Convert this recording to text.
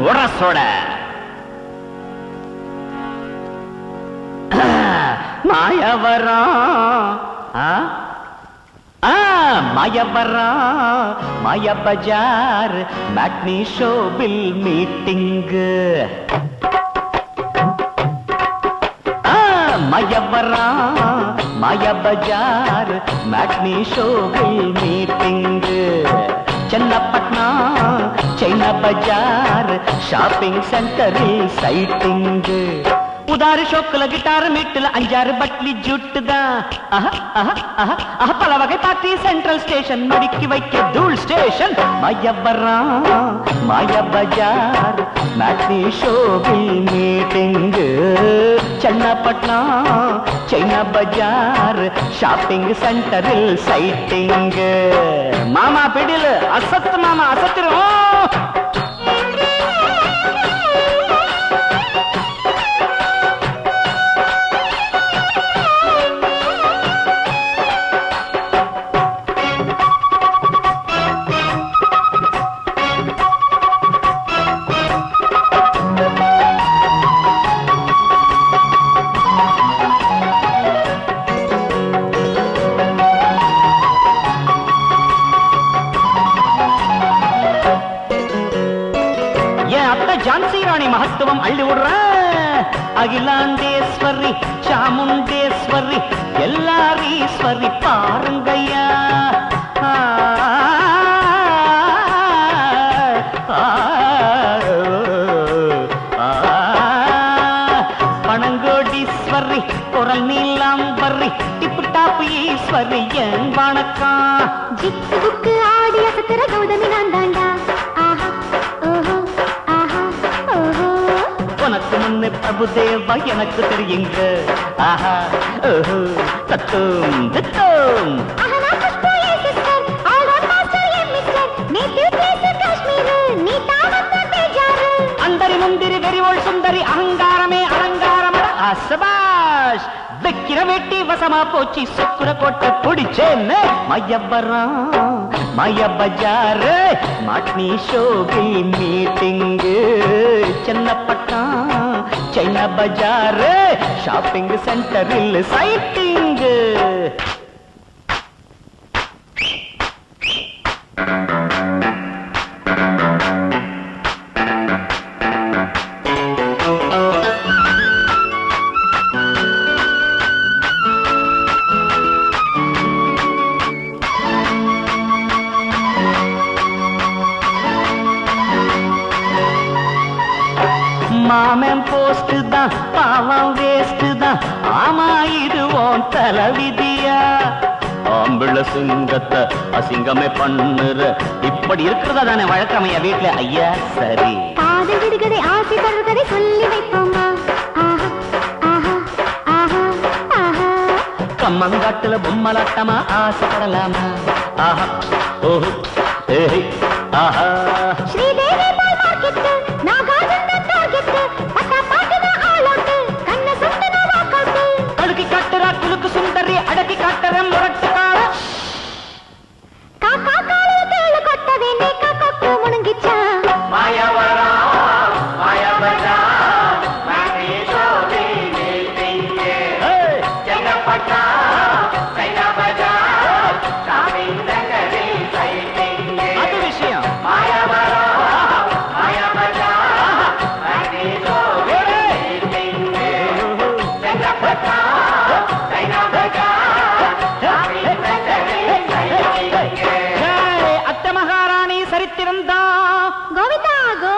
உரசோட மாயவரா மாயவரா மாய பஜார் மேட்னி ஷோவில் மீட்டிங் மாயவரா மாய பஜார் மேட்னி ஷோவில் மீட்டிங் चन्नापटना चैना बाजार शॉपिंग सेंटर साइटिंग उदार शोकल गिटार मीटल अंजार बटली जुटदा पल वगै पार्टी सेंट्रल स्टेशन मडिक्की वैक्क धूल स्टेशन मायवरा माया बाजार मैट्नी शोவில் मीटिंग चन्नापटना चैना बाजार शॉपिंग सेंटर साइटिंग मामा पिडिल असत मामा असतिरो महत्वम अल्ली अखिलांडेश्वरी चामुंडेश्वरी एल्लारीश्वरी पारुंगय्या पणंगोडीश्वरी कोरल नीलांबरी टिप टाप ईश्वरी एन वणक्का जिक बुक आडी असतर गौतमी नांदांडा मुन्ने प्रभुदेवा எனக்கு தெரியுங்க ஆஹா ஓஹோ தத்தும் தத்தும் ஆஹா Pushpa sister all are master ஏ மிஸ்டர் நேட்டிவ் பிளேஸ் காஷ்மீர் நீ தாவந்த பேஜார் अंदरी मुंदिरी வெரிவோல் சுந்தரி அகங்காரமே அலங்காரமட அசபாஷ் வெக்கிர வெட்டி வசமா போச்சி சுக்குர கோட்டை புடிச்சேனே மயவரா माया बाजार माटनी शोவில் மீட்டிங் चन्नापटना चैना बाजार शॉपिंग सेंटर साइटिंग மாமன் போஸ்ட் தான் பாவம் வேஸ்ட் தான் ஆமா இது ஓன் தலைவிதியா ஆம்பிள சிங்கத்தை அசிங்கமே பண்ணுற இப்படி இருக்கிறதா தானே வழக்கமையா வீட்டுல ஐயா சரி காதல் விடுகதை ஆசை தருகதை சொல்லி வைப்போமா கம்மங்காட்டுல பொம்மலாட்டமா ஆசைப்படலாமா ஆஹா ஓஹோ ஏஹே ஆஹா ஸ்ரீதேவி மார்க்கெட் நாகானந்த सुंदरी अड़की काटर मुरट्टुकार काका काले तेल कोट्टवे नेका कोट्टु मुणुंगिच्चा मायावरा माया बाजार मैट्नी शोவில் மீட்டிங் चन्नापटना चैना बाजार शॉपिंग सेंटर साइटिंग அது விஷயம் मायावरा माया बाजार मैट्नी शोவில் மீட்டிங் चन्नापटना अत्त महाराणी सरित्तिरंदा गोविंदा गो